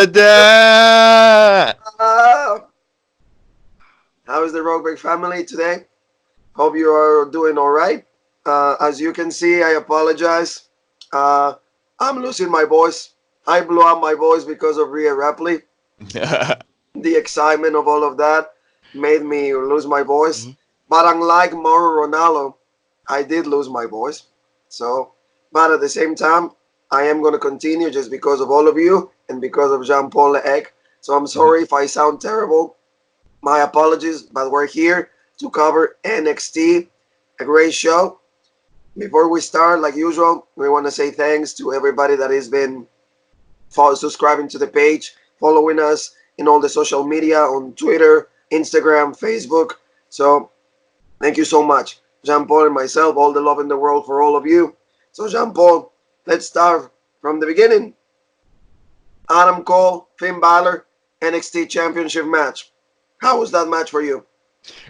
Adaaaaaaaaaaa. Ah, how is the Roguebrick family today? Hope you are doing all right. As you can see, I apologize. Uh, I'm losing my voice. I blew out my voice because of Rhea Ripley. The excitement of all of that made me lose my voice. But unlike Mauro Ronaldo, I did lose my voice. So, but at the same time, I am going to continue just because of all of you and because of Jean-Paul Leec. So I'm sorry if I sound terrible. My apologies, but we're here to cover NXT, a great show. Before we start, like usual, we want to say thanks to everybody that has been subscribing to the page, following us in all the social media on Twitter, Instagram, Facebook. So thank you so much, Jean Paul and myself. All the love in the world for all of you. So Jean Paul, let's start from the beginning. Adam Cole, Finn Balor, NXT Championship match. How was that match for you?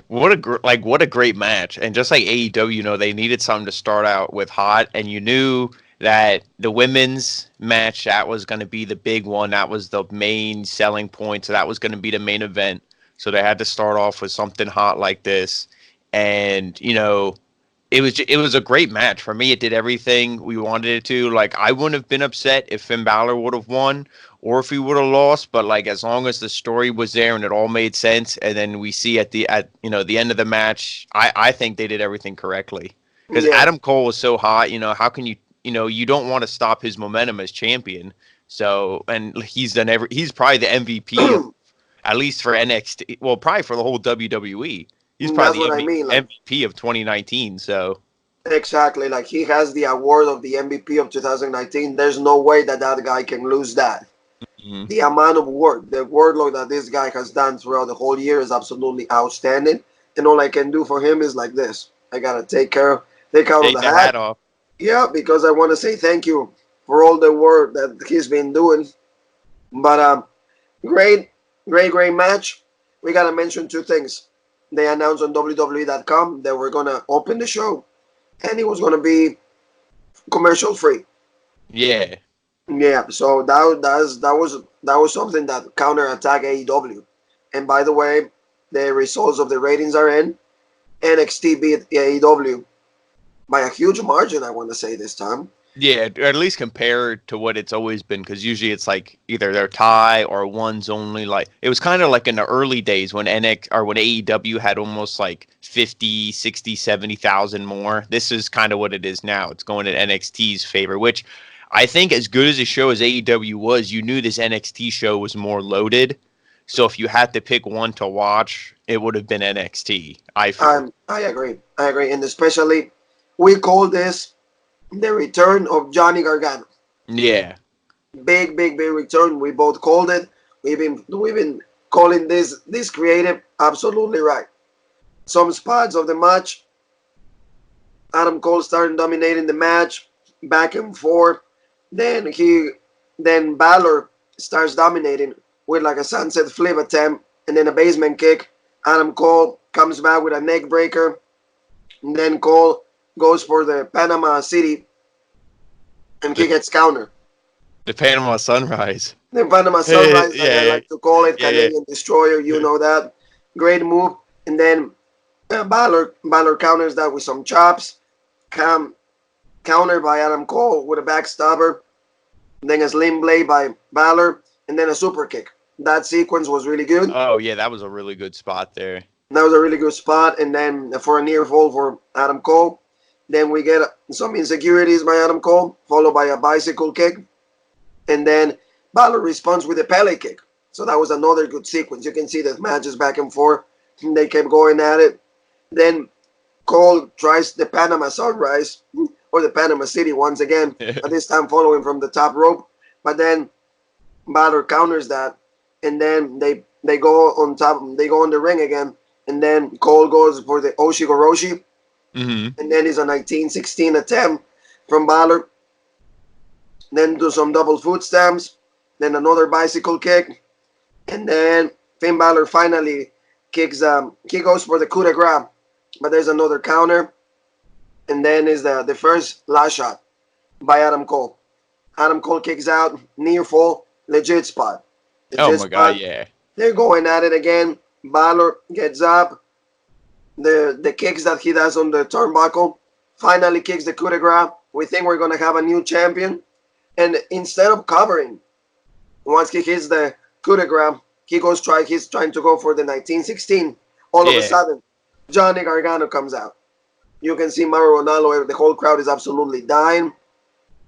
What a great match. And just like AEW, they needed something to start out with hot, and you knew that the women's match, that was going to be the big one. That was the main selling point. So that was going to be the main event. So they had to start off with something hot like this. And, it was a great match. For me, it did everything we wanted it to. Like, I wouldn't have been upset if Finn Balor would have won or if he would have lost, but like as long as the story was there and it all made sense, and then we see at the end of the match, I think they did everything correctly. Because Yeah, Adam Cole was so hot, how can you don't want to stop his momentum as champion. So, and he's probably the MVP of, at least for NXT, well, probably for the whole WWE. He's that's probably what I the mean. Like MVP of 2019. So, exactly, like he has the award of the MVP of 2019. There's no way that that guy can lose that. mhm. The amount of work, the workload that this guy has done throughout the whole year is absolutely outstanding. And all I can do for him is like this. I gotta take out of Take the the hat hat. off. Yeah, because I want to say thank you for all the work that he's been doing. But great, great match. We gotta mention two things. They announced on WWE.com that we're gonna open the show, and it was gonna be commercial free. Yeah. Yeah, so that was something that counterattack AEW. And by the way, the results of the ratings are in. NXT beat AEW by a huge margin. I want to say this time. Yeah, or at least compared to what it's always been, because usually it's like either they're tie or one's only. Like it was kind of like in the early days when when AEW had almost like 50, 60, 70,000 more. This is kind of what it is now. It's going in NXT's favor, which I think as good as a show as AEW was, you knew this NXT show was more loaded. So if you had to pick one to watch, it would have been NXT, I feel. I agree. I agree, and especially we call this the return of Johnny Gargano. Yeah. Big return. We both called it. We've been calling this creative absolutely right. Some spots of the match, Adam Cole started dominating the match, back and forth. Then Balor starts dominating with like a sunset flip attempt and then a basement kick. Adam Cole comes back with a neck breaker. And then Cole goes for the Panama City and he The, gets counter. the Panama Sunrise. The Panama Yeah, Sunrise, like I yeah, like to call it, yeah. Canadian Destroyer, you know that. Great move. And then Balor counters that with some chops. Countered by Adam Cole with a backstabber. Then a slim blade by Balor. And then a super kick. That sequence was really good. Oh yeah, that was a really good spot there. That was a really good spot. And then for a near fall for Adam Cole. Then we get some insecurities by Adam Cole, followed by a bicycle kick. And then Balor responds with a Pele kick. So that was another good sequence. You can see the matches back and forth. And they kept going at it. Then Cole tries the Panama Sunrise or the Panama City once again, but this time following from the top rope. But then Balor counters that, and then they go on top. They go on the ring again, and then Cole goes for the Oshigoroshi, Mm-hmm. and then it's a 1916 attempt from Balor. Then do some double foot stamps, then another bicycle kick, and then Finn Balor finally kicks. He goes for the coup de grace, but there's another counter, and then is the first last shot by Adam Cole. Adam Cole kicks out, near fall, legit spot. The Oh G my God, spot. yeah. They're going at it again. Balor gets up. The kicks that he does on the turnbuckle. Finally kicks the coup de grace. We think we're gonna have a new champion. And instead of covering, once he hits the coup de grace, he's trying to go for the 1916. All of a Yeah. sudden, Johnny Gargano comes out. You can see Mauro Ronaldo, the whole crowd is absolutely dying.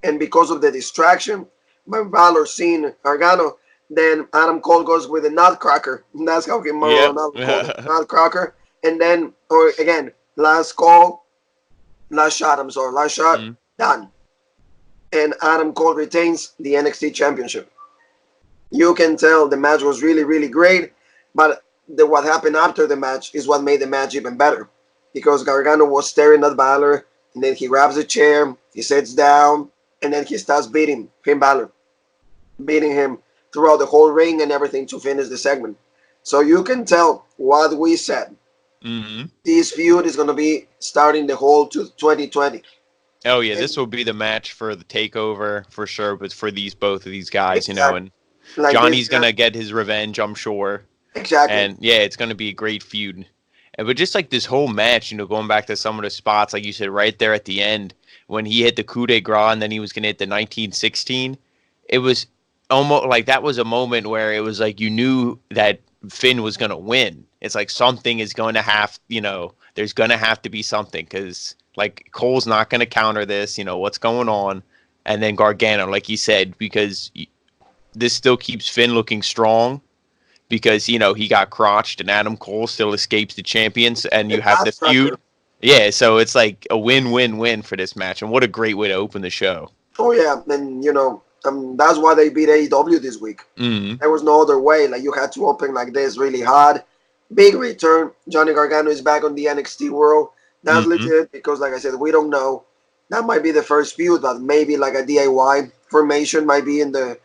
And because of the distraction, by Balor seeing Gargano, then Adam Cole goes with a nutcracker. And that's how Mauro Yep. Ronaldo called it, nutcracker. And then, or again, last call, last shot, Mhm. done. And Adam Cole retains the NXT Championship. You can tell the match was really, really great, but what happened after the match is what made the match even better. Because Gargano was staring at Balor, and then he grabs a chair, he sits down, and then he starts beating Finn Balor, beating him throughout the whole ring and everything to finish the segment. So you can tell what we said. Mhm. This feud is going to be starting the whole 2020. Oh yeah, this And will be the match for the takeover for sure. But for both of these guys, exactly and like this Johnny's guy, gonna get his revenge, I'm sure. exactly. And yeah, it's gonna be a great feud. But just like this whole match, going back to some of the spots, like you said, right there at the end when he hit the coup de grace and then he was gonna hit the 1916, it was almost like that was a moment where it was like you knew that Finn was gonna win. It's like something is going to there's gonna have to be something because like Cole's not gonna counter this. What's going on, and then Gargano, like you said, because this still keeps Finn looking strong because he got crotched and Adam Cole still escapes the champions and The you have the nutcracker. feud. Yeah, so it's like a win-win-win for this match, and what a great way to open the show. Oh yeah, and that's why they beat AEW this week. Mm-hmm. There was no other way. Like you had to open like this really hard. Big return. Johnny Gargano is back on the NXT world. That's Mm-hmm. legit because, like I said, we don't know. That might be the first feud, but maybe like a DIY formation might be in the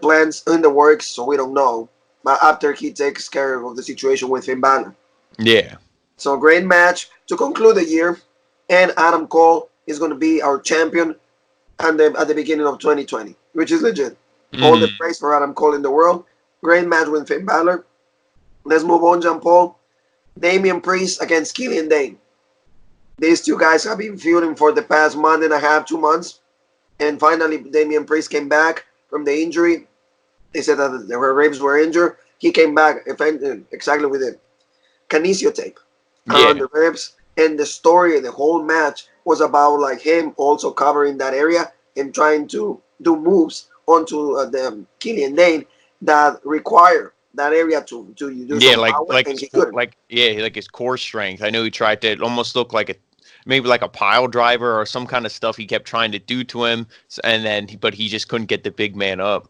plans in the works. So we don't know. But after he takes care of the situation with Finn Balor, Yeah. so great match to conclude the year. And Adam Cole is going to be our champion at the beginning of 2020, which is legit. All the Mm-hmm. praise for Adam Cole in the world. Great match with Finn Balor. Let's move on, Jean Paul. Damien Priest against Killian Dane. These two guys have been feuding for the past month and a half, 2 months. And finally, Damien Priest came back from the injury. They said that her ribs were injured. He came back exactly with a kinesio tape on Yeah. the ribs. And the story, the whole match was about like him also covering that area and trying to do moves onto the Killian Dane that require that area to do Yeah, some like power, like and his he couldn't. like his core strength. I know he tried to almost look like maybe like a pile driver or some kind of stuff he kept trying to do to him, and then but he just couldn't get the big man up.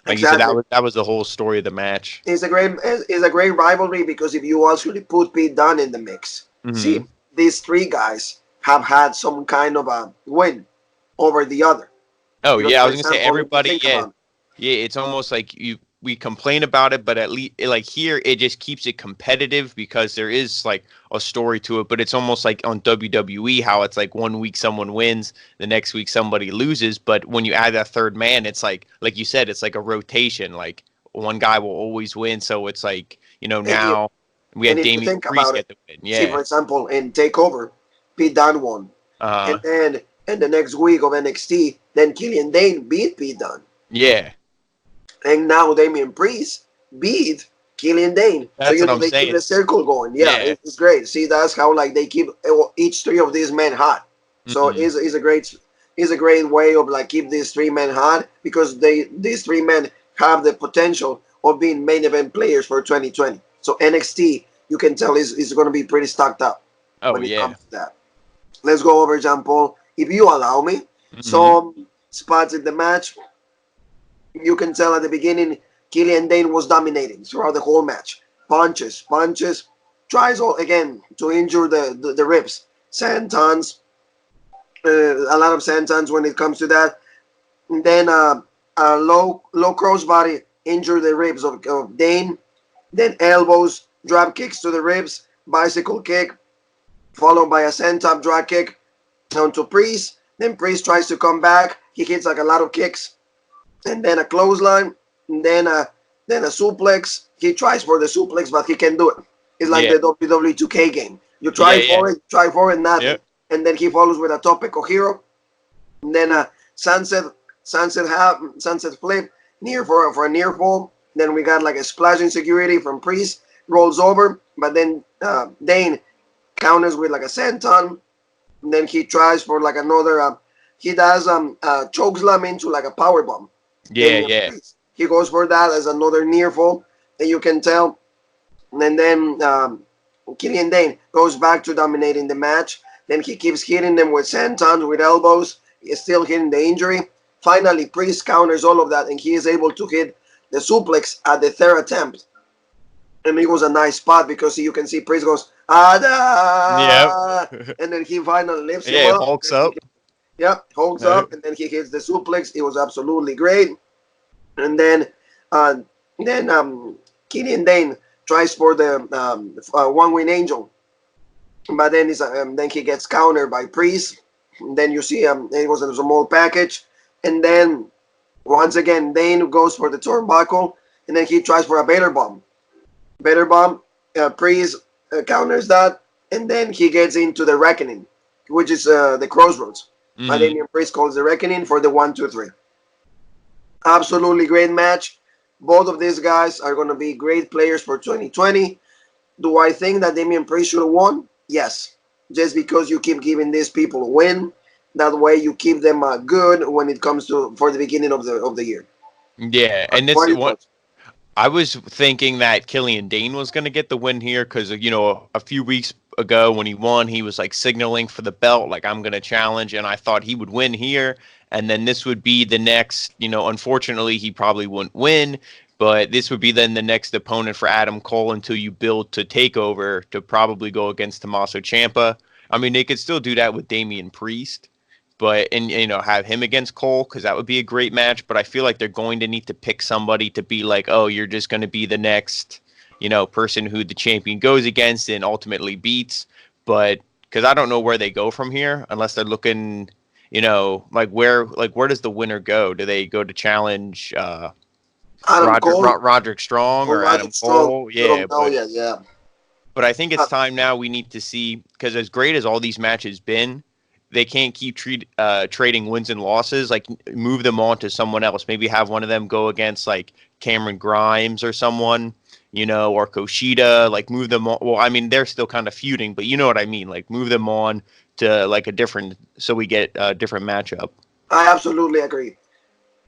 Like you said, Exactly. that was the whole story of the match. It's a great rivalry because if you actually put Pete Dunne in the mix, Hmm. see, these three guys have had some kind of a win over the other. Oh Because, yeah, I for was gonna say example, if you everybody. think Yeah, about it, yeah. It's almost like we complain about it, but at least like here it just keeps it competitive because there is like a story to it. But it's almost like on WWE how it's like one week someone wins, the next week somebody loses. But when you add that third man, it's like you said, it's like a rotation. Like one guy will always win, so it's like and you now we and had if you Damien think Priest about it, get the win. see, Yeah. for example, in Takeover, Pete Dunne won, and Uh. then in the next week of NXT, then Killian Dane beat Pete Dunne, Yeah. and now Damian Priest beat Killian Dane. So That's what I'm they keep the saying. circle going. Yeah, Yeah. it's great. See, that's how like they keep each three of these men hot. So Hmm. is a great way of like keep these three men hot because these three men have the potential of being main event players for 2020. So NXT, you can tell is going to be pretty stocked up Oh when it yeah. comes to that. Let's go over Jean Paul, if you allow me. Hmm. Some spots in the match, you can tell at the beginning, Killian Dane was dominating throughout the whole match. Punches, tries all again to injure the ribs. Santons, a lot of santons when it comes to that. And then a low crossbody injured the ribs of Dane. Then elbows, drop kicks to the ribs, bicycle kick, followed by a senton drop kick onto Priest. Then Priest tries to come back. He hits like a lot of kicks, and then a clothesline, and then then a suplex. He tries for the suplex, but he can't do it. It's like Yeah. the WWE 2K game. You Yeah. try for it, nothing. Yep. And then he follows with a Topico Hero. And then a sunset flip, near for a near fall. Then we got like a splashing security from Priest, rolls over, but then Dane counters with like a senton. And then he tries for like another. He does choke slam into like a power bomb. Yeah. He goes for that as another near fall, and you can tell. And then Killian Dane goes back to dominating the match. Then he keeps hitting them with sentons, with elbows. He's still hitting the injury. Finally, Priest counters all of that, and he is able to hit the suplex at the third attempt. And it was a nice spot because you can see Priest goes, Yep. and then he finally lifts him Yeah, up. hulks up. Holds up, and then he hits the suplex. It was absolutely great. And then Killian Dane tries for the one-wing angel, but then he gets countered by Priest. And then you see it was a small package, and then once again Dane goes for the turnbuckle, and then he tries for a Vader bomb. Priest counters that, and then he gets into the reckoning, which is the crossroads. Mm-hmm. And then Priest calls the reckoning for the 1, 2, 3. Absolutely great match. Both of these guys are going to be great players for 2020. Do I think that Damien Priest should have won? Yes. Just because you keep giving these people a win, that way you keep them good when it comes to for the beginning of the year. Yeah, and this one, I was thinking that Killian Dane was going to get the win here because a few weeks ago when he won, he was like signaling for the belt, like I'm going to challenge, and I thought he would win here, and then this would be the next. Unfortunately, he probably wouldn't win. But this would be then the next opponent for Adam Cole until you build to TakeOver to probably go against Tommaso Ciampa. I mean, they could still do that with Damian Priest, and have him against Cole because that would be a great match. But I feel like they're going to need to pick somebody to be like, oh, you're just going to be the next, person who the champion goes against and ultimately beats. But because I don't know where they go from here unless they're looking, where does the winner go? Do they go to challenge? Roderick Strong or Adam Cole. Yeah, but I think it's time now we need to see, because as great as all these matches been, they can't keep trading wins and losses. Like move them on to someone else. Maybe have one of them go against like Cameron Grimes or someone, or Kushida. Like move them on. Well, I mean they're still kind of feuding, but you know what I mean. Like move them on to like a different, so we get a different matchup. I absolutely agree.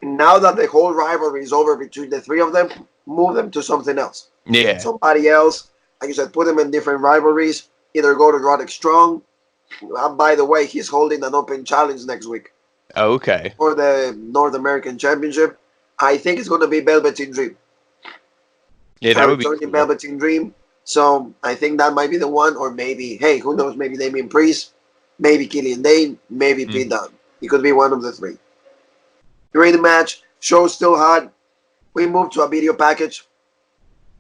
Now that the whole rivalry is over between the three of them, move them to something else. Yeah. Somebody else. Like you said, put them in different rivalries. Either go to Roderick Strong. By the way, he's holding an open challenge next week. Okay. For the North American Championship. I think it's going to be Velveteen Dream. Yeah, that would be cool. Velveteen Dream. So I think that might be the one. Or maybe, hey, who knows? Maybe Damien Priest. Maybe Killian Dane. Maybe Pete Dunne. It could be one of the three. Great match. Show's still hot. We moved to a video package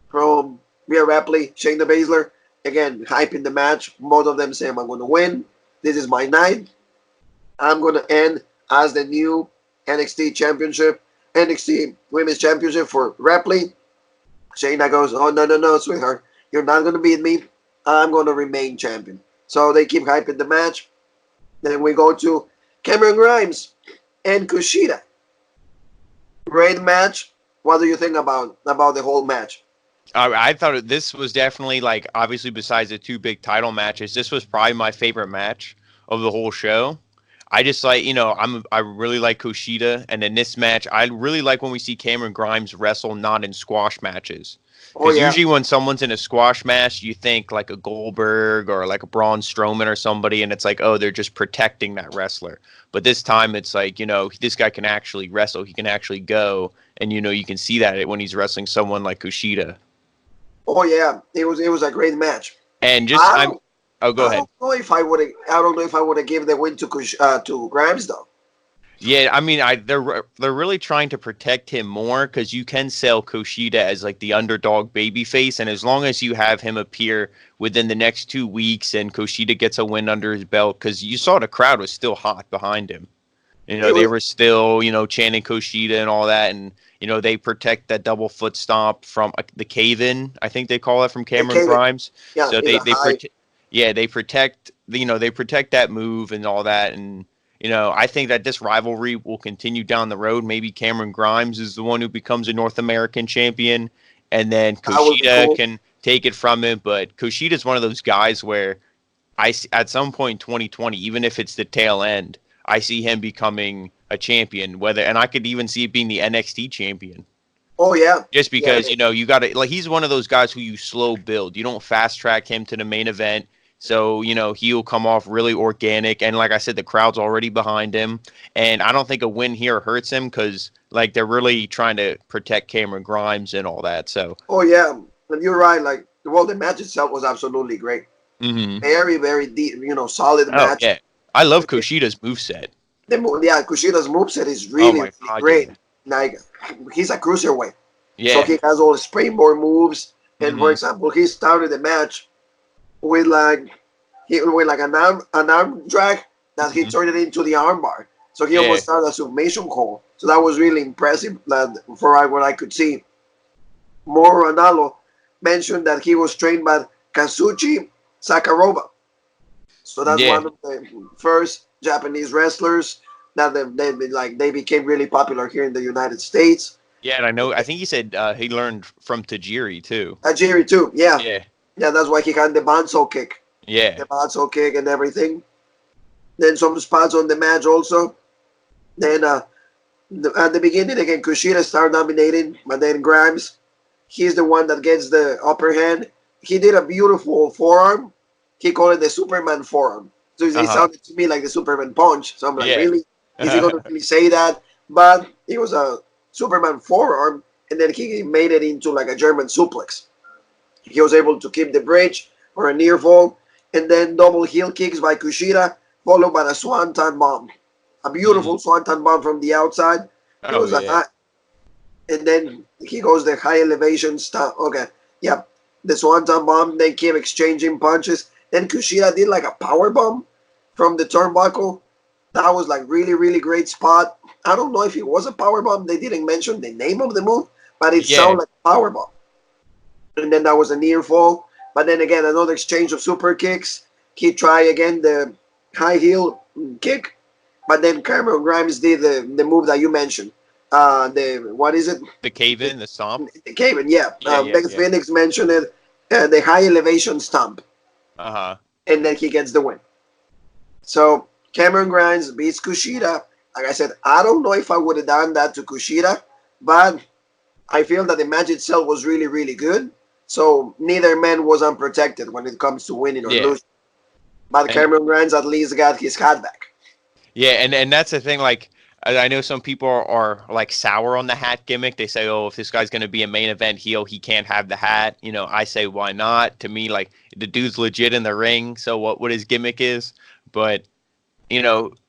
from Rhea Ripley, Shayna Baszler. Again, hyping the match. Both of them saying, I'm going to win. This is my night. I'm going to end as the new NXT Women's Championship for Ripley. Shayna goes, oh, no, sweetheart. You're not going to beat me. I'm going to remain champion. So they keep hyping the match. Then we go to Cameron Grimes and Kushida. Great match. What do you think about the whole match? I thought this was definitely, like, obviously besides the two big title matches, this was probably my favorite match of the whole show. I just like, I really like Kushida, and in this match, I really like when we see Cameron Grimes wrestle not in squash matches. Because usually when someone's in a squash match, you think like a Goldberg or like a Braun Strowman or somebody, and it's like, oh, they're just protecting that wrestler. But this time it's like, this guy can actually wrestle. He can actually go, and you can see that when he's wrestling someone like Kushida. Oh yeah, it was a great match. And just go ahead. I don't know if I would have given the win to Grimes though. Yeah, I mean, they're really trying to protect him more because you can sell Kushida as like the underdog babyface, and as long as you have him appear within the next 2 weeks and Kushida gets a win under his belt, because you saw the crowd was still hot behind him. You It know, they was were still, chanting Kushida and all that, and they protect that double foot stomp from the cave-in, I think they call it, from it Cameron came in. Grimes. Yeah, So it's a they high. protect, yeah, they protect, they protect that move and all that, and I think that this rivalry will continue down the road. Maybe Cameron Grimes is the one who becomes a North American champion, and then That would be Kushida cool. can take it from him. But Kushida is one of those guys where at some point in 2020, even if it's the tail end, I see him becoming a champion. And I could even see it being the NXT champion, Oh yeah, just yeah. because you got to, like, he's one of those guys who you slow build. You don't fast track him to the main event. So, he'll come off really organic. And like I said, the crowd's already behind him. And I don't think a win here hurts him because, like, they're really trying to protect Cameron Grimes and all that. So, Oh yeah, and you're right. Like, well, the match itself was absolutely great. hmm Very, very deep. Solid oh, match. yeah. I love Kushida's moveset. Yeah, Kushida's moveset is Oh, really, my really God. great. Yeah. Like, he's a cruiserweight, so Yeah. he has all the springboard moves. And for hmm example, he started the match with like an arm drag that he hmm turned it into the armbar. So he Yeah. almost started a submission hold. So that was really impressive. That for what I could see. Moro Ranallo mentioned that he was trained by Kazuchi Sakuraba. So that's Yeah. one of the first Japanese wrestlers that they became really popular here in the United States. Yeah, and I think he said he learned from Tajiri too. Tajiri too, yeah, Yeah. yeah. That's why he had Yeah. the banzo kick, and everything. Then some spots on the match also. Then at the beginning again, Kushida started dominating, but then Grimes, he's the one that gets the upper hand. He did a beautiful forearm. He called it the Superman forearm. So it Uh-huh. sounded to me like the Superman punch. So I'm like, Yeah. really? Is he going to really say that? But it was a Superman forearm, and then he made it into like a German suplex. He was able to keep the bridge for a near fall, and then double heel kicks by Kushida, followed by a swanton bomb. A hmm beautiful swanton bomb from the outside. It Oh was a yeah. high, and then he goes the high elevation stuff. Okay, yeah, the swanton bomb. They keep exchanging punches. Then Kushida did like a power bomb from the turnbuckle. That was like really, really great spot. I don't know if it was a power bomb. They didn't mention the name of the move, but it Yeah. sounded like a power bomb. And then that was a near fall. But then again, another exchange of super kicks. He tried again the high heel kick, but then Cameron Grimes did the move that you mentioned. The what is it? The cave The, in, the stomp. the Cayman, yeah. Yeah, yeah, Beth yeah. Phoenix mentioned it. The high elevation stomp, Uh-huh. and then he gets the win. So Cameron Grimes beats Kushida. Like I said, I don't know if I would have done that to Kushida, but I feel that the match itself was really, really good. So neither man was unprotected when it comes to winning or Yeah. losing. But And Cameron Grimes at least got his hat back. yeah, and that's the thing, like I know some people are like sour on the hat gimmick. They say, "Oh, if this guy's going to be a main event heel, he can't have the hat." I say, "Why not?" To me, like, the dude's legit in the ring, so what his gimmick is. But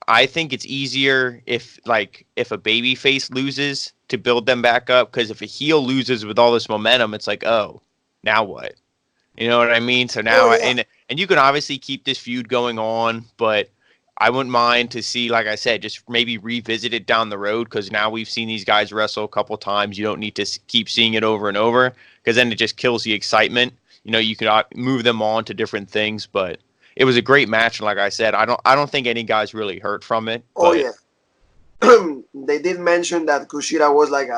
I think it's easier if a baby face loses to build them back up, because if a heel loses with all this momentum, it's like, oh, now what? You know what I mean? So Oh now, yeah, and you can obviously keep this feud going on, but I wouldn't mind to see, like I said, just maybe revisit it down the road, because now we've seen these guys wrestle a couple times. You don't need to keep seeing it over and over, because then it just kills the excitement. You could move them on to different things, but it was a great match. And like I said, I don't think any guys really hurt from it, oh but yeah. They did mention that Kushida was like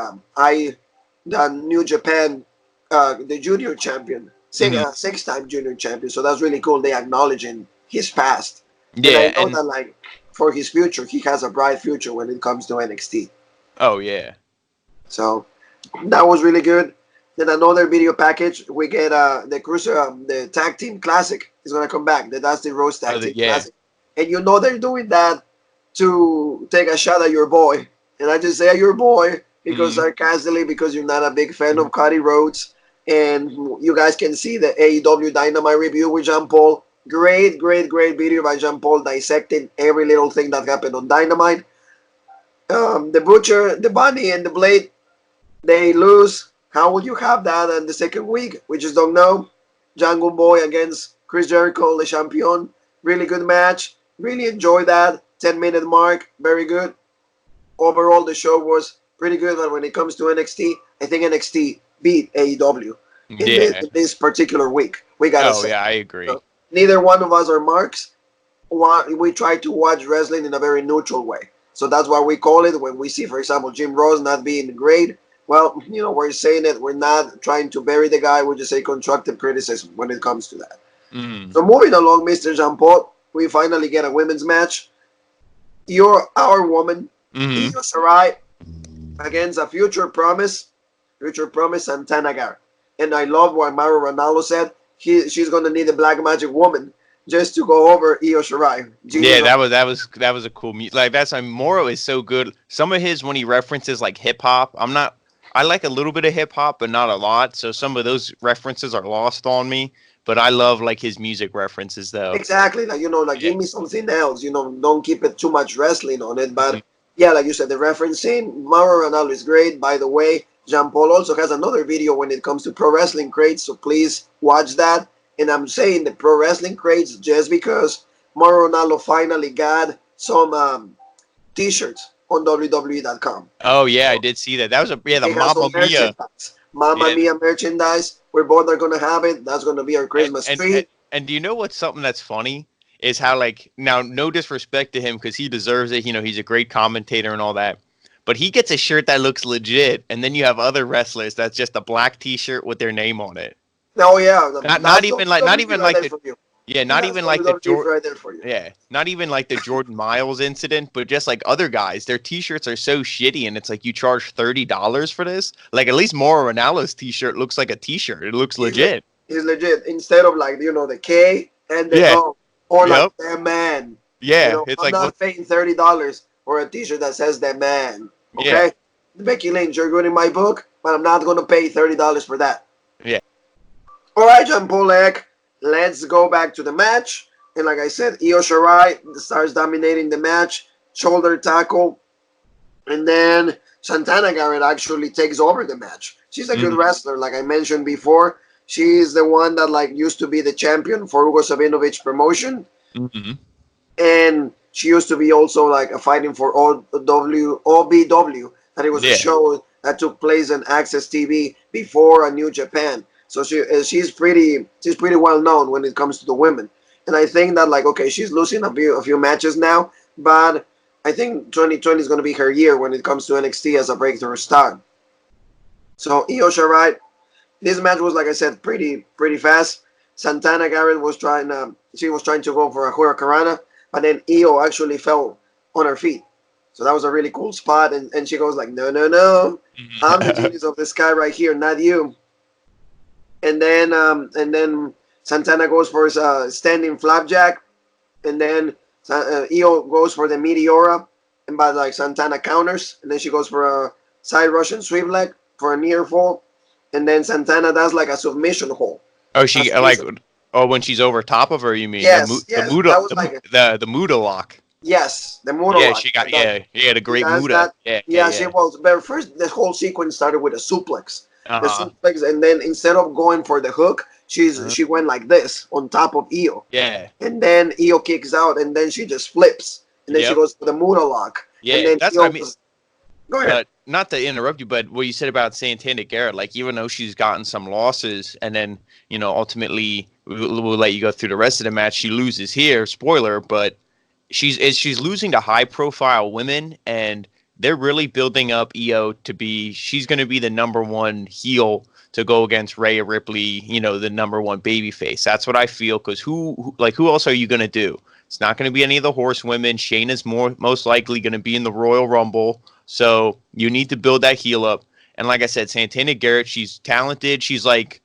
the New Japan, the junior champion, mhm. six-time junior champion. So that's really cool. They acknowledging his past, and I Yeah, know and that like for his future, he has a bright future when it comes to NXT. oh yeah, So that was really good. Then another video package, we get the Cruiser, the Tag Team Classic is gonna come back. The Dusty Rose Tag Team yeah, Classic, and they're doing that to take a shot at your boy. And I just say your boy because mhm. sarcastically, because you're not a big fan of Cody Rhodes, and you guys can see the AEW Dynamite review with Jean Paul. Great, great, great video by Jean Paul dissecting every little thing that happened on Dynamite. The Butcher, the Bunny, and the Blade, they lose. How would you have that in the second week? We just don't know. Jungle Boy against Chris Jericho, Le Champion. Really good match. Really enjoy that. 10-minute mark. Very good. overall the show was pretty good. But when it comes to NXT, I think NXT beat AEW Yeah. in this particular week. We gotta Oh say. yeah, I agree. So, neither one of us are marks. We try to watch wrestling in a very neutral way. So that's why we call it when we see, for example, Jim Ross not being great. Well, we're saying it. We're not trying to bury the guy. We just say constructive criticism when it comes to that. Mm. So moving along, Mr. Jean Paul, we finally get a women's match. You're our woman, Hmm. Io Shirai, against a future promise Santana Garrett. And I love what Mauro Ranallo said. She's gonna need a black magic woman just to go over Io Shirai. Yeah, Jesus, that was a cool like that's Moro is so good. Some of his when he references like hip hop, I like a little bit of hip hop, but not a lot. So some of those references are lost on me. But I love like his music references though. exactly, like Yeah. give me something else. Don't keep it too much wrestling on it. Mhm. But yeah, like you said, the referencing, Mauro Ranallo is great. By the way, Jean Paul also has another video when it comes to pro wrestling crates, so please watch that. And I'm saying the pro wrestling crates just because Mauro Ranallo finally got some t-shirts on WWE.com. Oh yeah, I So did see that. That was the he has Mamma some Mia. merchandise. Mamma Yeah, Mia merchandise. We both are gonna have it. That's gonna be our and Christmas and and, tree. and do you know what's something that's funny is how like now no disrespect to him because he deserves it. He's a great commentator and all that. But he gets a shirt that looks legit, and then you have other wrestlers that's just a black T-shirt with their name on it. Oh yeah, Not that's even like not WWE even right like there the for you. yeah, not That's even like the WWE right there for you. yeah, not even like the Jordan Miles incident, but just like other guys, their T-shirts are so shitty, and it's like you charge $30 for this. Like at least Mauro Ranallo's T-shirt looks like a T-shirt. It looks He's le- legit. he's legit. Instead of like the K and the Yeah. O, or like Yep. the man. Yeah. It's I'm like what? not paying $30 for a T-shirt that says the man. Yeah. Okay, Becky Lynch, you're good in my book, but I'm not gonna pay $30 for that. Yeah. All right, Jean Paul, let's go back to the match. And like I said, Io Shirai starts dominating the match, shoulder tackle, and then Santana Garrett actually takes over the match. She's a good Hmm. wrestler, like I mentioned before. She's the one that like used to be the champion for Hugo Sabinovich promotion, Hmm. and she used to be also like a fighting for OBW. That it was a Yeah. show that took place on Access TV before a New Japan. So she's pretty well known when it comes to the women. And I think that like okay, she's losing a few matches now, but I think 2020 is going to be her year when it comes to NXT as a breakthrough star. So Io Shirai, this match was like I said, pretty fast. Santana Garrett was trying to go for a Hurricanrana, but then Io actually fell on her feet. So that was a really cool spot, and she goes like, no, no, no, I'm the Hmm. genius of the sky right here, not you. And then Santana goes for his standing flapjack, and then Io goes for the Meteora, and by like Santana counters, and then she goes for a side Russian sweep leg for a near fall, and then Santana does like a submission hold. Oh, A she like submission. oh when she's over top of her, you mean Yes, yes, that was like the Muda lock? yes, the Yeah, monologue. she got the She great does Muda. that. Yeah, yeah, Yeah, she yeah. was. But first, the whole sequence started with a suplex. Uh The huh. suplex, and then instead of going for the hook, she went like this on top of Io, Yeah. and then Io kicks out, and then she just flips, and then she Yep. goes for the monologue, and Yeah. then That's what I Io mean. was. Go ahead. Not to interrupt you, but what you said about Santana Garrett, like even though she's gotten some losses, and then ultimately we'll let you go through the rest of the match. She loses here, spoiler, but she's losing to high profile women, and they're really building up EO to be. She's going to be the number one heel to go against Rhea Ripley, the number one baby face. That's what I feel. Because who else are you going to do? It's not going to be any of the horsewomen. Shayna's most likely going to be in the Royal Rumble. So you need to build that heel up. And like I said, Santana Garrett, she's talented. She's like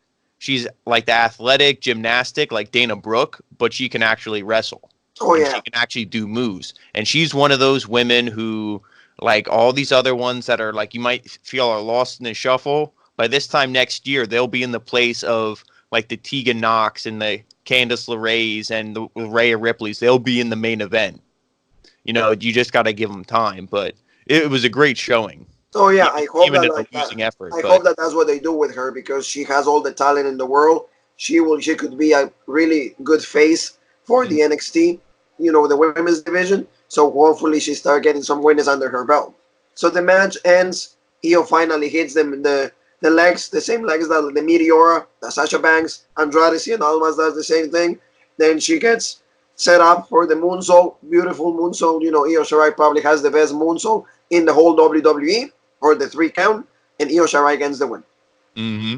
the athletic gymnastic, like Dana Brooke, but she can actually wrestle Oh and she yeah. can actually do moves. And she's one of those women who, like all these other ones that are like you might feel are lost in the shuffle. By this time next year, they'll be in the place of like the Tegan Knox and the Candice LeRae's and the Rhea Ripley's. They'll be in the main event. You just got to give them time. But it was a great showing, Oh yeah. even I hope even that in a like that. losing effort. I But hope that that's what they do with her because she has all the talent in the world. She could be a really good face for the NXT, the women's division. So hopefully she start getting some winners under her belt. So the match ends. Io finally hits them the legs, the same legs that the Meteora, the Sasha Banks, Andrade and Almas does the same thing. Then she gets set up for the moonsault, beautiful moonsault. You know, Io Shirai probably has the best moonsault in the whole WWE, or the 3 count, and Io Shirai gets the win. Mm-hmm.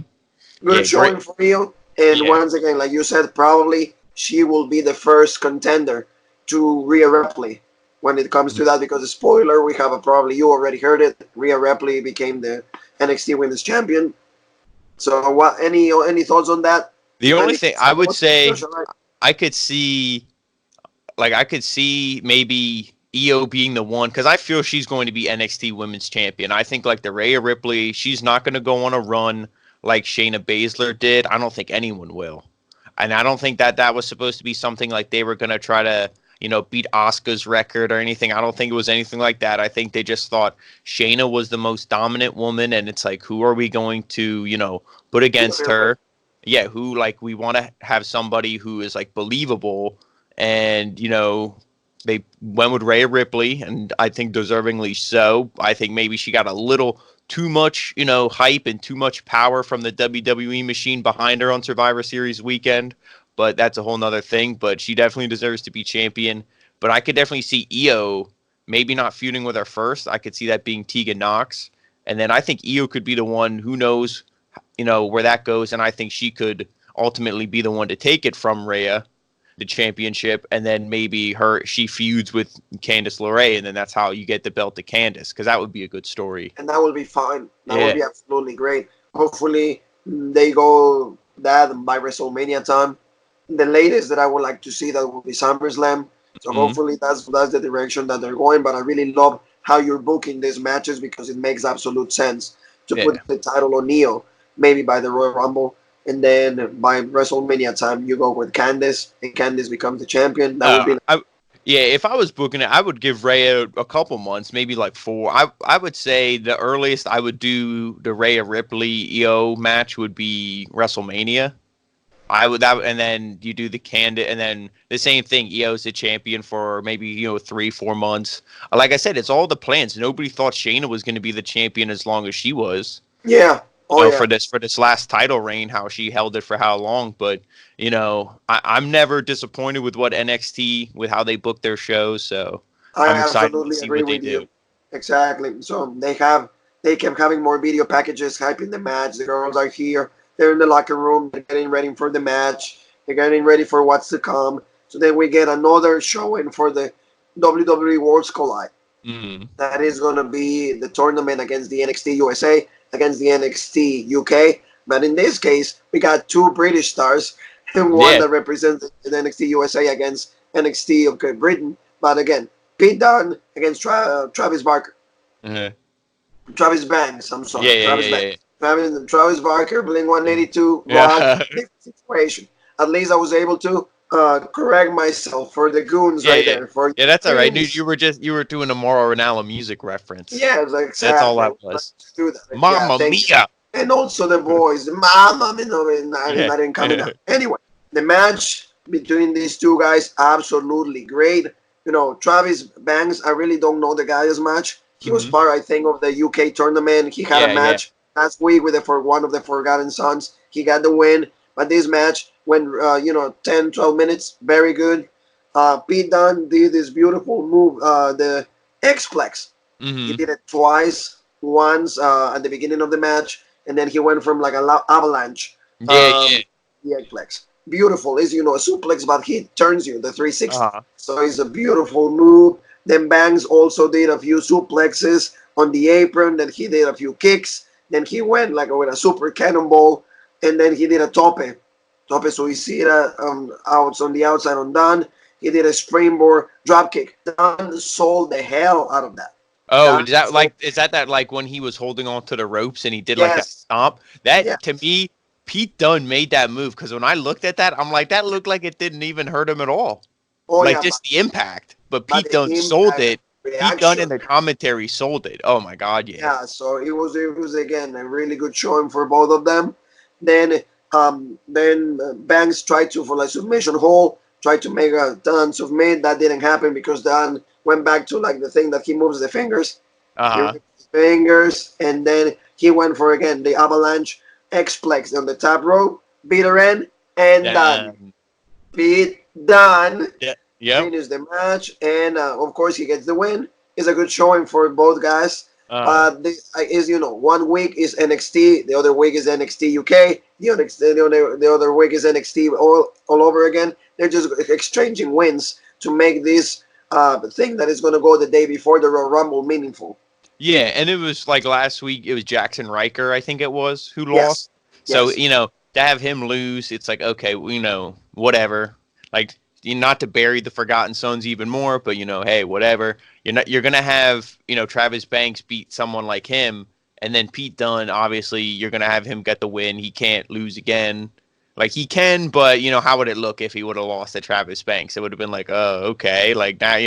Good Yeah, showing great. for Io. And Yeah. once again, like you said, probably she will be the first contender to Rhea Ripley when it comes to that. Because spoiler, we have a probably you already heard it. Rhea Ripley became the NXT Women's Champion. So, what? Any thoughts on that? The only Any thing I would thoughts? Io say, Shirai? I could see, like, I could see maybe EO being the one, because I feel she's going to be NXT Women's Champion. I think, like, the Rhea Ripley, she's not going to go on a run like Shayna Baszler did. I don't think anyone will. And I don't think that that was supposed to be something like they were going to try to, beat Asuka's record or anything. I don't think it was anything like that. I think they just thought Shayna was the most dominant woman, and it's like, who are we going to, put against her? Yeah, who, like, we want to have somebody who is, like, believable, and they went with Rhea Ripley, and I think deservingly so. I think maybe she got a little too much, hype and too much power from the WWE machine behind her on Survivor Series weekend, but that's a whole nother thing. But she definitely deserves to be champion. But I could definitely see Io maybe not feuding with her first. I could see that being Tegan Nox, and then I think Io could be the one. Who knows, where that goes, and I think she could ultimately be the one to take it from Rhea, the championship, and then maybe she feuds with Candice LeRae, and then that's how you get the belt to Candice, because that would be a good story. And that will be fine. That will Yeah. be absolutely great. Hopefully, they go that by WrestleMania time. The latest that I would like to see that will be SummerSlam. So Mm-hmm. hopefully that's the direction that they're going. But I really love how you're booking these matches, because it makes absolute sense to Yeah. put the title on Neo, maybe by the Royal Rumble, and then by WrestleMania time you go with Candice, and Candice becomes the champion. That would be Yeah, if I was booking it, I would give Rhea a couple months, maybe like 4. I would say the earliest I would do the Rhea Ripley EO match would be WrestleMania. I would that, and then you do the Candid, and then the same thing. EO's the champion for maybe 3-4 months. Like I said, it's all the plans. Nobody thought Shayna was going to be the champion as long as she was. yeah. Oh yeah. For this last title reign, how she held it for how long. But I'm never disappointed with what NXT, with how they book their shows. So I I'm excited to absolutely see agree what they with you. do. Exactly. So they kept having more video packages hyping the match. The girls are here. They're in the locker room. They're getting ready for the match. They're getting ready for what's to come. So then we get another showing for the WWE Worlds Collide. Mm. That is going to be the tournament against the NXT USA, against the NXT UK. But in this case, we got 2 British stars and one Yeah. that represents the NXT USA against NXT of Great Britain. But again, Pete Dunne against Travis Barker. Uh, Travis Banks, I'm yeah. sorry. Yeah. Travis Yeah. Banks. Travis Barker, Blink Yeah. 182, Rock. Yeah. Different situation. At least I was able to correct myself for the goons Yeah. right Yeah. there. For Yeah. That's all right, dude. goons. You were doing a Mauro Ranallo music reference. Yes, That's all exactly. I that was trying was. to do that. Yeah, Mamma thank you. mia. And also the boys, Mama, I Yeah. didn't coming out. Anyway, the match between these 2 guys, absolutely great. Travis Banks, I really don't know the guy as much. He was Hmm. part, I think, of the UK tournament. He had a Yeah. Yeah. match last week with for one of the Forgotten Sons. He got the win, but this match went, 10, 12 minutes, very good. Pete Dunne did this beautiful move, the X-Plex. He Hmm. did it twice. Once at the beginning of the match, and then he went from like a avalanche. Yeah. Yeah. The Eggplex. Beautiful. Is a suplex, but he turns you the 360. Uh-huh. So it's a beautiful move. Then Banks also did a few suplexes on the apron. Then he did a few kicks. Then he went like with a super cannonball, and then he did a tope suicida out on the outside on Dunn. He did a springboard drop kick. Dunn sold the hell out of that. Oh, Dunn sold. is that like when he was holding on to the ropes and he did like that Yes. stomp? That, to Yes. me, Pete Dunne made that move, because when I looked at that, I'm like, that looked like it didn't even hurt him at all. Oh Like, yeah, just the impact. But but Pete Dunne the sold impact it. Pete Dunne in reaction. the commentary sold it. Oh my God, yeah. Yeah, so it was again a really good showing for both of them. Then Banks tried to for like submission hold, tried to make a Dunn submit. That didn't happen because Dunn went back to like the thing that he moves the fingers. He Uh-huh. fingers, and then he went for again the avalanche X-plex on the top rope, bitter end, and done. Damn. Beat done. Yeah. Yep. Finished the match, and of course he gets the win. It's a good showing for both guys. Uh, This is 1 week is NXT, the other week is NXT UK, the other week is NXT all over again. They're just exchanging wins to make this thing that is going to go the day before the Royal Rumble meaningful. yeah, and it was like last week. It was Jackson Riker, I think it was, who Yes, lost. So yes, to have him lose, it's like okay, whatever. Like not to bury the Forgotten Sons even more, but hey, whatever. You're gonna have Travis Banks beat someone like him, and then Pete Dunne. Obviously, you're gonna have him get the win. He can't lose again. Like he can, but how would it look if he would have lost to Travis Banks? It would have been like, oh, okay, like now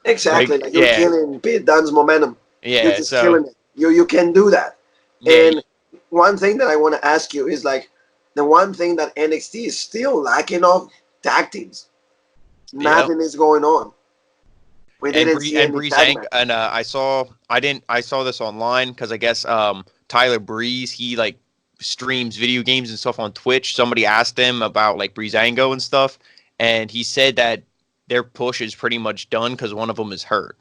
exactly. like Like you're yeah, killing Pete Dunne's momentum. You're yeah. just So killing it. You can do that. yeah, And one thing that I want to ask you is like the one thing that NXT is still lacking of tag teams. yeah. Nothing is going on. We And didn't see any tag Breezango, match. and I saw this online because I guess Tyler Breeze, he like streams video games and stuff on Twitch. Somebody asked him about like Breezango and stuff, and he said that their push is pretty much done because one of them is hurt.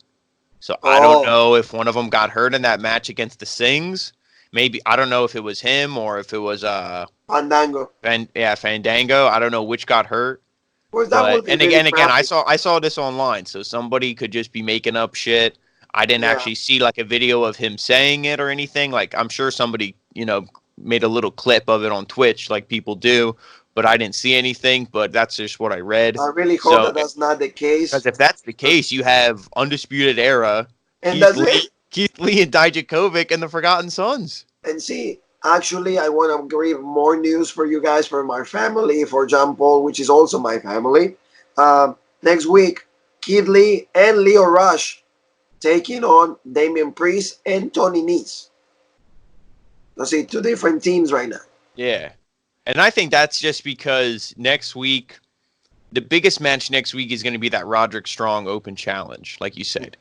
So I don't Oh, know if one of them got hurt in that match against the Sings. Maybe I don't know if it was him or if it was Fandango. Fandango. I don't know which got hurt. Well, that But would be and really again, crappy. I saw this online, so somebody could just be making up shit. I didn't Yeah, actually see like a video of him saying it or anything. Like I'm sure somebody made a little clip of it on Twitch, like people do, but I didn't see anything. But that's just what I read. I really hope So that that's not the because case. if that's the case, you have Undisputed Era, And that's it. Keith Lee, and Dijakovic, and the Forgotten Sons. And see, actually, I want to give more news for you guys, for my family, for John Paul, which is also my family. Next week, Kid Lee and Leo Rush taking on Damian Priest and Tony Nese. Let's see, two different teams right now. Yeah, and I think that's just because next week, the biggest match next week is going to be that Roderick Strong Open Challenge, like you said.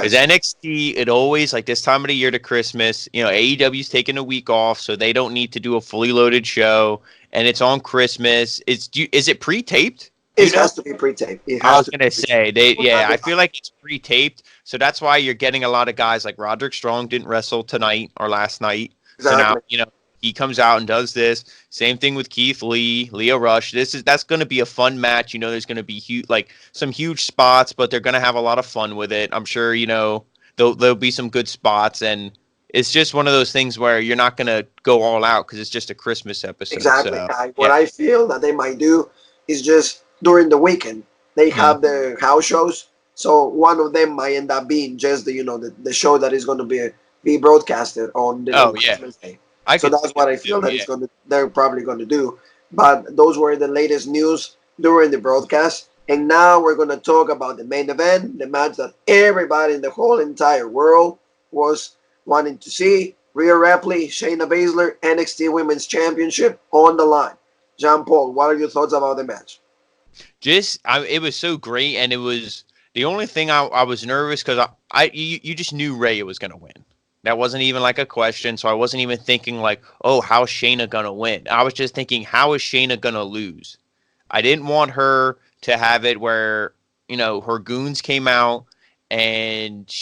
Because Yes, NXT, it always, like this time of the year to Christmas, AEW's taking a week off, so they don't need to do a fully loaded show, and it's on Christmas. Is it pre-taped? Do you it know? has to be pre-taped. It I has was to gonna be pre-taped. say I feel like it's pre-taped, so that's why you're getting a lot of guys like Roderick Strong didn't wrestle tonight or last night, so now Exactly. he comes out and does this. Same thing with Keith Lee, Leo Rush. That's going to be a fun match. There's going to be some huge spots, but they're going to have a lot of fun with it. I'm sure there'll be some good spots, and it's just one of those things where you're not going to go all out because it's just a Christmas episode. Exactly. So What I feel that they might do is just during the weekend they Mhm. have the house shows. So one of them might end up being just the show that is going to be broadcasted on Oh yeah, Christmas Day. I So could see that's what I that feel too. that Yeah. it's they're probably going to do. But those were the latest news during the broadcast. And now we're going to talk about the main event, the match that everybody in the whole entire world was wanting to see. Rhea Ripley, Shayna Baszler, NXT Women's Championship on the line. Jean Paul, what are your thoughts about the match? It was so great, and it was the only thing I was nervous because you just knew Rhea was gonna win. That wasn't even like a question, so I wasn't even thinking like, oh, how's Shayna gonna win? I was just thinking, how is Shayna gonna lose? I didn't want her to have it where her goons came out and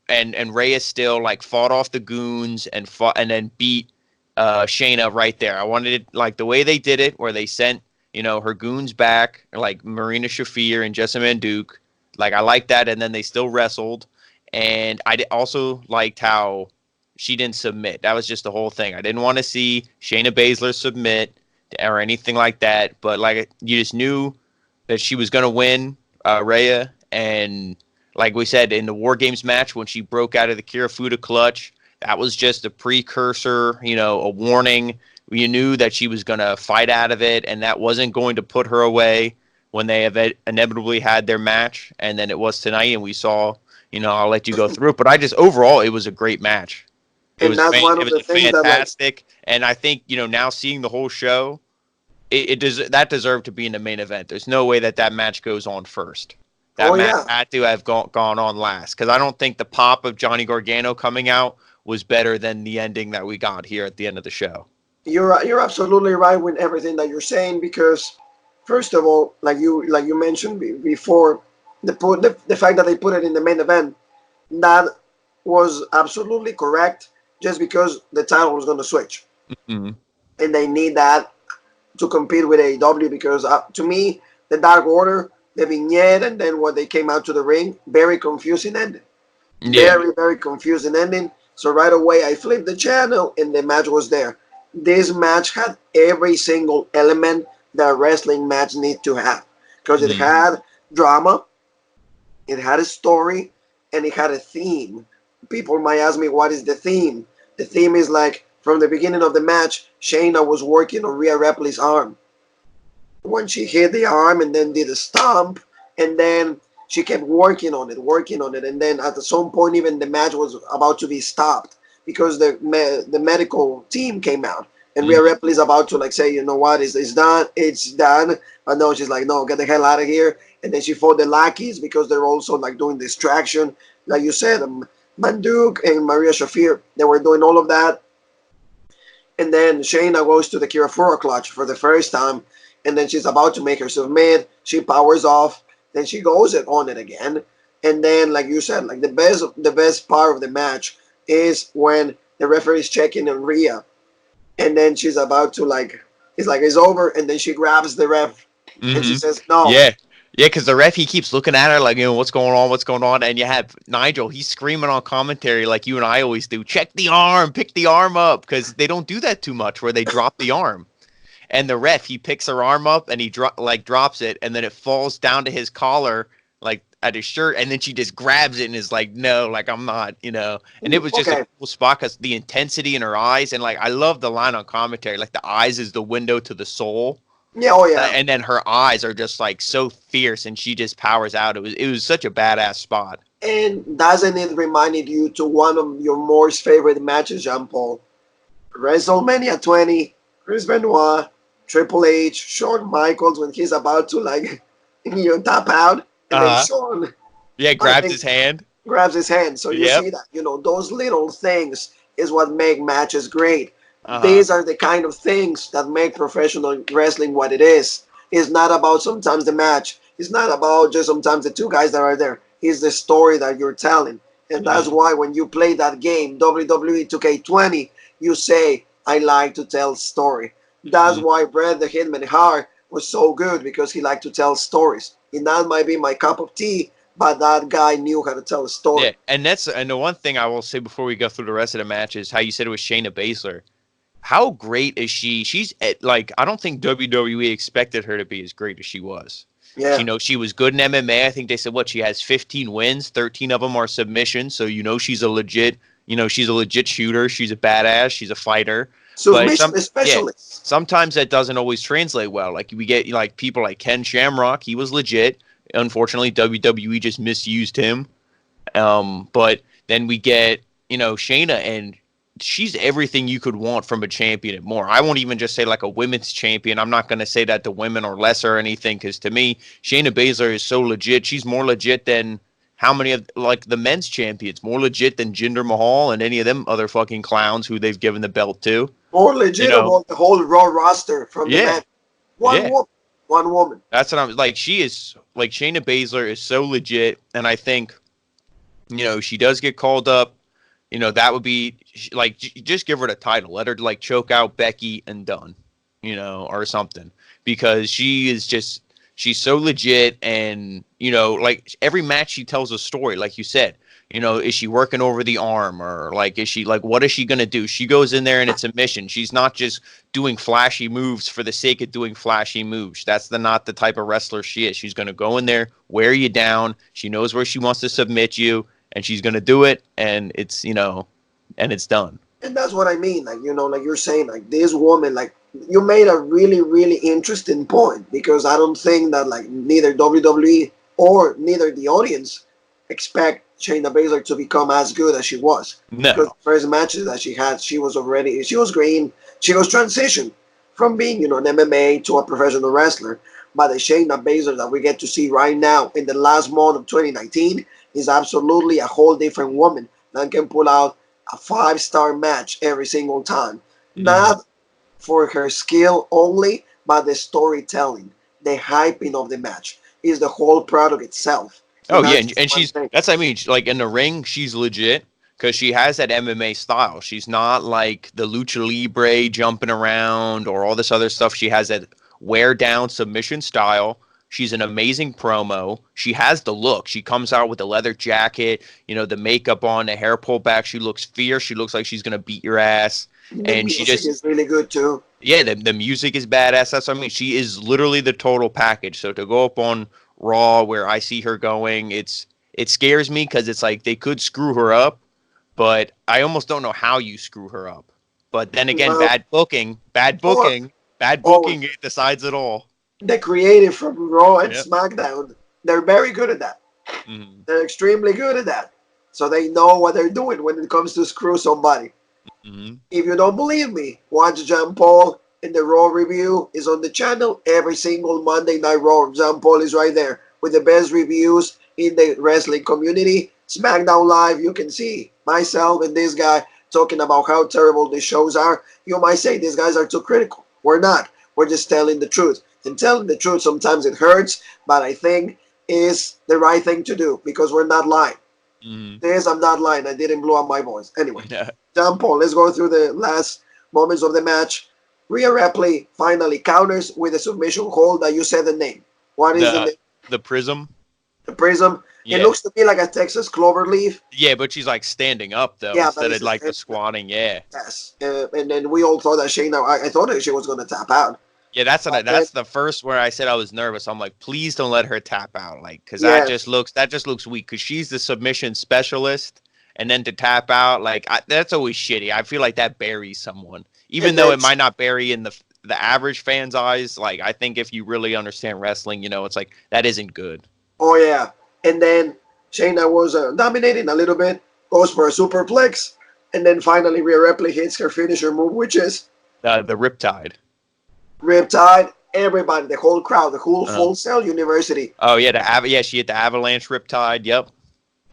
and Rhea still like fought off the goons and fought and then beat Shayna right there. I wanted it like the way they did it, where they sent her goons back, like Marina Shafir and Jessamine Duke. Like I liked that, and then they still wrestled. And also liked how she didn't submit. That was just the whole thing. I didn't want to see Shayna Baszler submit or anything like that. But like you just knew that she was gonna win, Rhea. And like we said in the War Games match when she broke out of the Kirifuda clutch, that was just a precursor, a warning. You knew that she was going to fight out of it, and that wasn't going to put her away when they inevitably had their match. And then it was tonight, and we saw, I'll let you go through it. But I just, overall, it was a great match. And that's one It of was the a things that like fantastic. And I think, now seeing the whole show, that deserved to be in the main event. There's no way that match goes on first. That oh match yeah. had to have gone on last because I don't think the pop of Johnny Gargano coming out was better than the ending that we got here at the end of the show. You're absolutely right with everything that you're saying because first of all, like you mentioned before, the fact that they put it in the main event, that was absolutely correct just because the title was going to switch. Mm-hmm. And they need that to compete with AEW because to me, the Dark Order, the vignette, and then what they came out to the ring, very confusing ending. Yeah. Very, very confusing ending. So right away, I flipped the channel and the match was there. This match had every single element that a wrestling match needs to have because it Mm-hmm. had drama, it had a story, and it had a theme. People might ask me, what is the theme? The theme is like from the beginning of the match, Shayna was working on Rhea Ripley's arm. When she hit the arm and then did a stomp, and then she kept working on it, and then at some point, even the match was about to be stopped because the medical team came out, and Rhea Mm-hmm. Ripley's about to like say, you know what, it's done, it's done, but no, she's like, no, get the hell out of here, and then she fought the lackeys because they're also like doing distraction, like you said, Manduk and Maria Shafir, they were doing all of that, and then Shayna goes to the Kirafura clutch for the first time, and then she's about to make her submit. She powers off, then she goes on it again, and then like you said, like the best part of the match is when the referee is checking on Rhea, and then she's about to like it's over, and then she grabs the ref, and she Mm-hmm. says no. Yeah. Yeah, because the ref, he keeps looking at her like, what's going on, what's going on? And you have Nigel, he's screaming on commentary like you and I always do, check the arm, pick the arm up, because they don't do that too much where they drop the arm. And the ref, he picks her arm up and he drops it, and then it falls down to his collar, like at his shirt, and then she just grabs it and is like, no, like I'm not. And it was just a Okay, cool spot because the intensity in her eyes, and like I love the line on commentary, like the eyes is the window to the soul, yeah, oh yeah. and then her eyes are just like so fierce, and she just powers out. It was such a badass spot. And doesn't it remind you to one of your most favorite matches, Jean Paul? WrestleMania 20, Chris Benoit, Triple H, Shawn Michaels when he's about to like tap out, and then Uh huh. Shawn, Yeah, I grabs think, his hand. grabs his hand. So you Yep. see that those little things is what make matches great. Uh huh. These are the kind of things that make professional wrestling what it is. It's not about sometimes the match. It's not about just sometimes the two guys that are there. It's the story that you're telling. And that's Mm-hmm. why when you play that game, WWE 2K20, you say, I like to tell story. That's why Bret the Hitman Hart was so good because he liked to tell stories. And that might be my cup of tea, but that guy knew how to tell a Yeah, story. and the one thing I will say before we go through the rest of the match is how you said it was Shayna Baszler. How great is she? She's like, I don't think WWE expected her to be as great as she was. Yeah. She was good in MMA. I think they said what she has 15 wins, 13 of them are submissions. So she's a legit shooter. She's a badass. She's a fighter. But Submission yeah, specialist. sometimes that doesn't always translate well. Like we get like people like Ken Shamrock. He was legit. Unfortunately, WWE just misused him. But then we get, Shayna, and she's everything you could want from a champion and more. I won't even just say like a women's champion. I'm not going to say that the women are lesser or anything because to me, Shayna Baszler is so legit. She's more legit than how many of like the men's champions, more legit than Jinder Mahal and any of them other fucking clowns who they've given the belt to. More You know, legitimate the whole Raw roster from the yeah, man. One yeah. woman. One woman. That's what I'm like. She is like Shayna Baszler is so legit, and I think she does get called up. That would be like just give her the title, let her like choke out Becky and done, or something, because she's so legit, and like every match she tells a story, like you said. Is she working over the arm, or like is she like what is she gonna do? She goes in there and it's a mission. She's not just doing flashy moves for the sake of doing flashy moves. That's not the type of wrestler she is. She's gonna go in there, wear you down. She knows where she wants to submit you, and she's gonna do it, and it's done. And that's what I mean. Like you're saying, like this woman, like you made a really, really interesting point because I don't think that like neither WWE or neither the audience expect Shayna Baszler to become as good as she was. Because No. the first matches that she had, she was green. She was transitioned from being, an MMA to a professional wrestler. But the Shayna Baszler that we get to see right now in the last month of 2019 is absolutely a whole different woman that can pull out a 5-star match every single time. Mm. Not for her skill only, but the storytelling, the hyping of the match is the whole product itself. Oh yeah, Not just and one she's thing. that's I mean like in the ring she's legit because she has that MMA style. She's not like the lucha libre jumping around or all this other stuff. She has that wear down submission style. She's an amazing promo. She has the look. She comes out with the leather jacket, the makeup on, the hair pulled back. She looks fierce. She looks like she's gonna beat your ass. The And she music just is really good too. yeah, the music is badass. That's what I mean. She is literally the total package. So to go up on Raw where I see her going, it scares me because it's like they could screw her up, but I almost don't know how you screw her up. But then again, Well, or bad or booking it decides it all. the creative from Raw and Yep. SmackDown, they're very good at that. Mm-hmm. They're extremely good at that. So they know what they're doing when it comes to screw somebody. Mm-hmm. If you don't believe me, watch John Paul in the Raw review. Is on the channel every single Monday Night Raw. John Paul is right there with the best reviews in the wrestling community. SmackDown Live, you can see myself and this guy talking about how terrible the shows are. You might say these guys are too critical. We're not. We're just telling the truth. And telling the truth sometimes it hurts, but I think is the right thing to do because we're not lying. Mm-hmm. This I'm not lying. I didn't blow up my voice. Anyway, Yeah. John Paul, let's go through the last moments of the match. Rhea Ripley finally counters with a submission hold that you said the name. What is the The name? the prism. The prism. It Yeah. looks to me like a Texas clover leaf. Yeah, but she's like standing up though Yeah, but instead of like the squatting. Yeah. yes. And then we all thought that Shayna, I thought that she was going to tap out. Yeah, But then, that's the first where I said I was nervous. I'm like, please don't let her tap out, like, because yes. that just looks weak. Because she's the submission specialist, and then to tap out, like, that's always shitty. I feel like that buries someone, even And though then, it might not bury in the average fan's eyes. Like, I think if you really understand wrestling, it's like that isn't good. oh, yeah. And then Shayna was dominating a little bit, goes for a superplex. And then finally, Rhea Ripley hits her finisher move, which is The Riptide. Riptide, everybody, the whole crowd, the whole Uh, Full Sail University, oh yeah, yeah, she hit the Avalanche Riptide. Yep.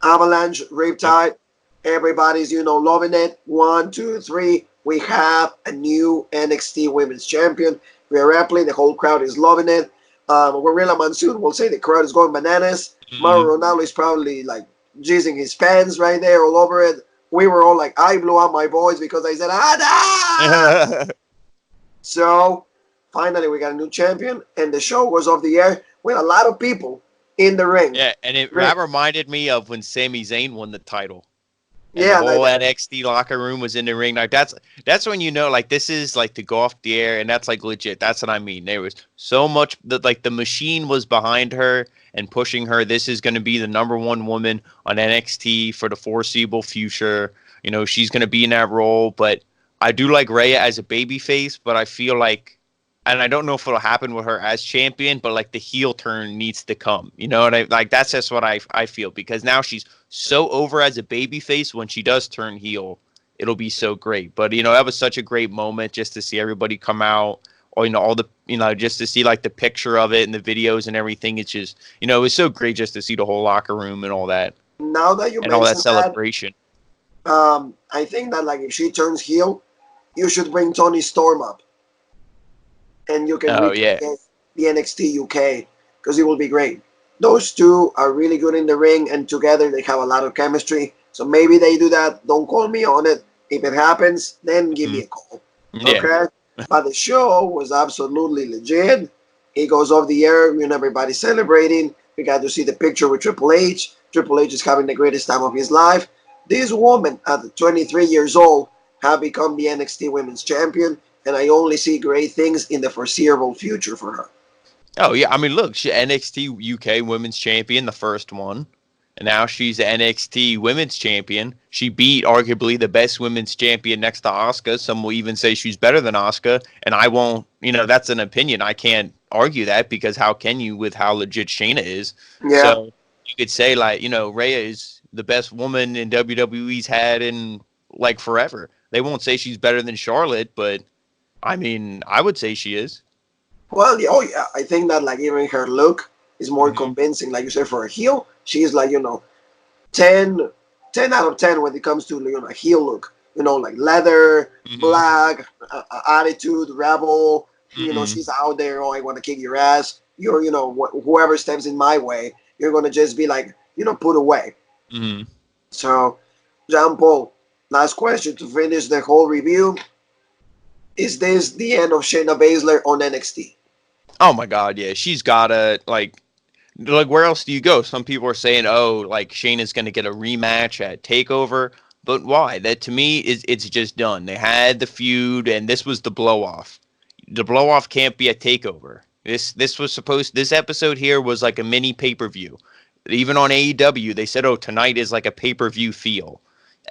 Avalanche, Yep. Riptide, everybody's, loving it. 1, 2, 3, we have a new NXT Women's Champion, Rhea Ripley, the whole crowd is loving it. Gorilla Monsoon will say the crowd is going bananas. Mhm. Mauro Ronaldo is probably like jizzing his pants right there all over it. We were all like, I blew out my voice because I said, Ada! So finally, we got a new champion, and the show was off the air with a lot of people in the ring. Yeah, and that reminded me of when Sami Zayn won the title. And the Yeah, whole NXT locker room was in the ring. Like that's when like this is like to go off the air, and that's like legit. That's what I mean. There was so much like the machine was behind her and pushing her. This is going to be the number one woman on NXT for the foreseeable future. She's going to be in that role. But I do like Rhea as a babyface, but I feel like, and I don't know if it'll happen with her as champion, but like the heel turn needs to come. You know what I like? That's just what I feel because now she's so over as a babyface. When she does turn heel, it'll be so great. But that was such a great moment just to see everybody come out, or all the just to see like the picture of it and the videos and everything. It's just it was so great just to see the whole locker room and all that now that you and all that mentioned that, celebration. I think that like if she turns heel, you should bring Tony Storm up, and you can Oh yeah. recreate the NXT UK because it will be great. Those two are really good in the ring, and together they have a lot of chemistry. So maybe they do that. Don't call me on it. If it happens, then give me a call. Yeah. Okay? But the show was absolutely legit. It goes off the air when everybody's celebrating. We got to see the picture with Triple H. Triple H is having the greatest time of his life. This woman, at 23 years old, have become the NXT Women's Champion, and I only see great things in the foreseeable future for her. Oh yeah, I mean, look, she NXT UK Women's Champion, the first one, and now she's the NXT Women's Champion. She beat arguably the best women's champion next to Asuka. Some will even say she's better than Asuka, and I won't. That's an opinion. I can't argue that because how can you with how legit Shayna is? Yeah. So you could say like, Rhea is the best woman in WWE's had in like forever. They won't say she's better than Charlotte, but I mean, I would say she is. Well, yeah, oh yeah, I think that like even her look is more Hmm. convincing. Like you said, for a heel, she's like 10, 10 out of 10 when it comes to heel look. Like leather, black, attitude, rebel. She's out there. Oh, I want to kick your ass. Whoever steps in my way, you're gonna just be like, put away. So, Jean Paul, last question to finish the whole review. Is this the end of Shayna Baszler on NXT? Oh my God, yeah. She's gotta like where else do you go? Some people are saying, oh, like Shayna's gonna get a rematch at Takeover, but why? That to me it's just done. They had the feud, and this was the blow off. The blow off can't be a Takeover. This episode here was like a mini pay-per-view. Even on AEW, they said, oh, tonight is like a pay-per-view feel.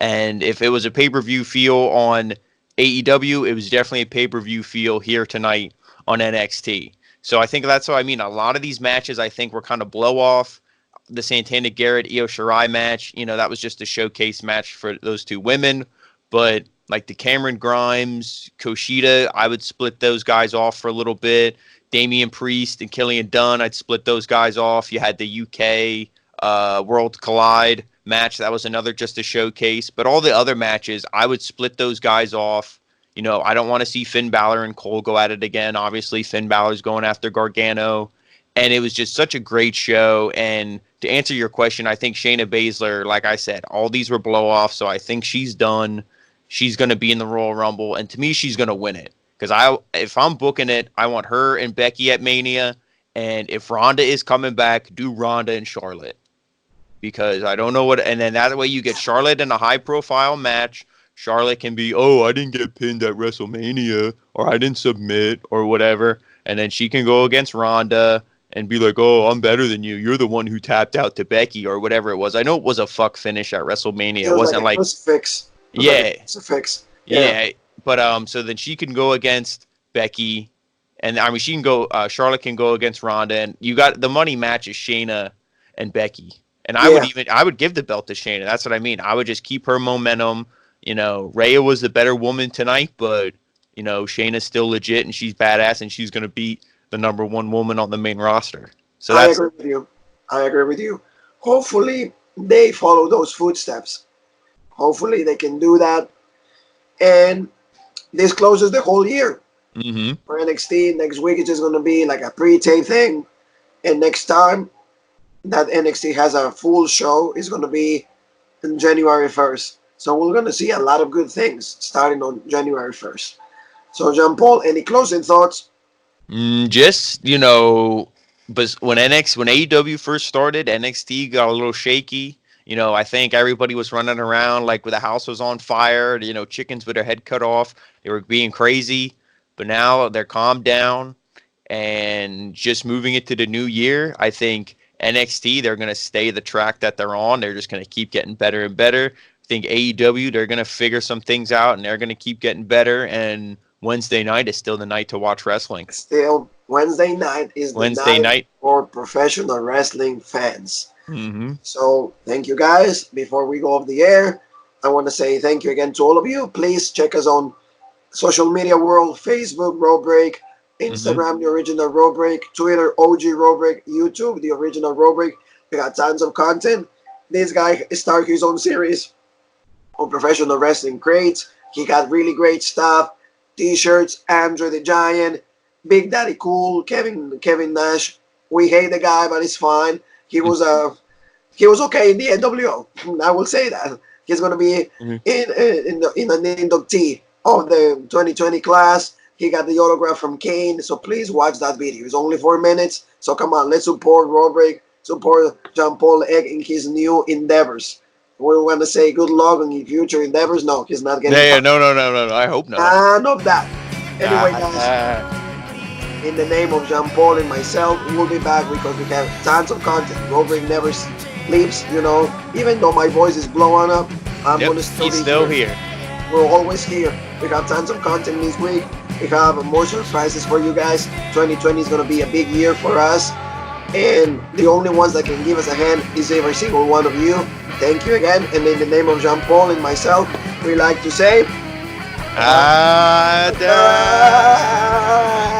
And if it was a pay-per-view feel on AEW, it was definitely a pay-per-view feel here tonight on NXT. So I think that's what I mean. A lot of these matches, I think, were kind of blow off. The Santana Garrett, Io Shirai match, that was just a showcase match for those two women. But like the Cameron Grimes, Kushida, I would split those guys off for a little bit. Damien Priest and Killian Dunn, I'd split those guys off. You had the UK World Collide match. That was another just a showcase. But all the other matches, I would split those guys off. I don't want to see Finn Balor and Cole go at it again. Obviously, Finn Balor's going after Gargano. And it was just such a great show. And to answer your question, I think Shayna Baszler, like I said, all these were blow-offs. So I think she's done. She's going to be in the Royal Rumble. And to me, she's going to win it. Because if I'm booking it, I want her and Becky at Mania. And if Ronda is coming back, do Ronda and Charlotte. Because I don't know what... And then that way you get Charlotte in a high-profile match. Charlotte can be, oh, I didn't get pinned at WrestleMania, or I didn't submit, or whatever. And then she can go against Ronda and be like, oh, I'm better than you. You're the one who tapped out to Becky, or whatever it was. I know it was a fuck finish at WrestleMania. It wasn't like... It was a fix. Yeah. It's a fix. Yeah. But so then she can go against Becky, and I mean she can go. Charlotte can go against Ronda, and you got the money match is Shayna and Becky. And I would give the belt to Shayna. That's what I mean. I would just keep her momentum. Rhea was the better woman tonight, but Shayna's still legit and she's badass and she's gonna beat the number one woman on the main roster. So I agree with you. Hopefully they follow those footsteps. Hopefully they can do that. And this closes the whole year. For NXT. Next week it's just gonna be like a pre-tape thing. And next time that NXT has a full show is gonna be on January 1st. So we're going to see a lot of good things starting on January 1st. So, Jean Paul, any closing thoughts? Just, but when AEW first started, NXT got a little shaky. I think everybody was running around like the house was on fire, chickens with their head cut off. They were being crazy. But now they're calmed down and just moving it to the new year. I think NXT, they're going to stay the track that they're on. They're just going to keep getting better and better. I think AEW, they're going to figure some things out, and they're going to keep getting better, and Wednesday night is still the night to watch wrestling. Still, Wednesday night is the night for professional wrestling fans. So, thank you guys. Before we go off the air, I want to say thank you again to all of you. Please check us on social media world, Facebook, Road Break, Instagram, The Original Road Break, Twitter, OG Road Break, YouTube, The Original Road Break. We got tons of content. This guy started his own series on professional wrestling crates. He got really great stuff. T-shirts, Andre the Giant, Big Daddy Cool, Kevin Nash. We hate the guy, but it's fine. He was okay in the NWO. I will say that. He's gonna be in an inductee of the 2020 class. He got the autograph from Kane. So please watch that video. It's only 4 minutes. So come on, let's support Robert, support Jean Paul Egg in his new endeavors. We want to say good luck on his future endeavors. No, he's not getting. No. I hope not. None of that. Anyway, guys, in the name of Jean Paul and myself, we'll be back because we have tons of content. Robert never sleeps, Even though my voice is blowing up, I'm going to still be here. We're always here. We got tons of content this week. We have more surprises for you guys. 2020 is going to be a big year for us. And the only ones that can give us a hand is every single one of you. Thank you again. And in the name of Jean Paul and myself, we like to say... Adaaaaaaaaaaaaa.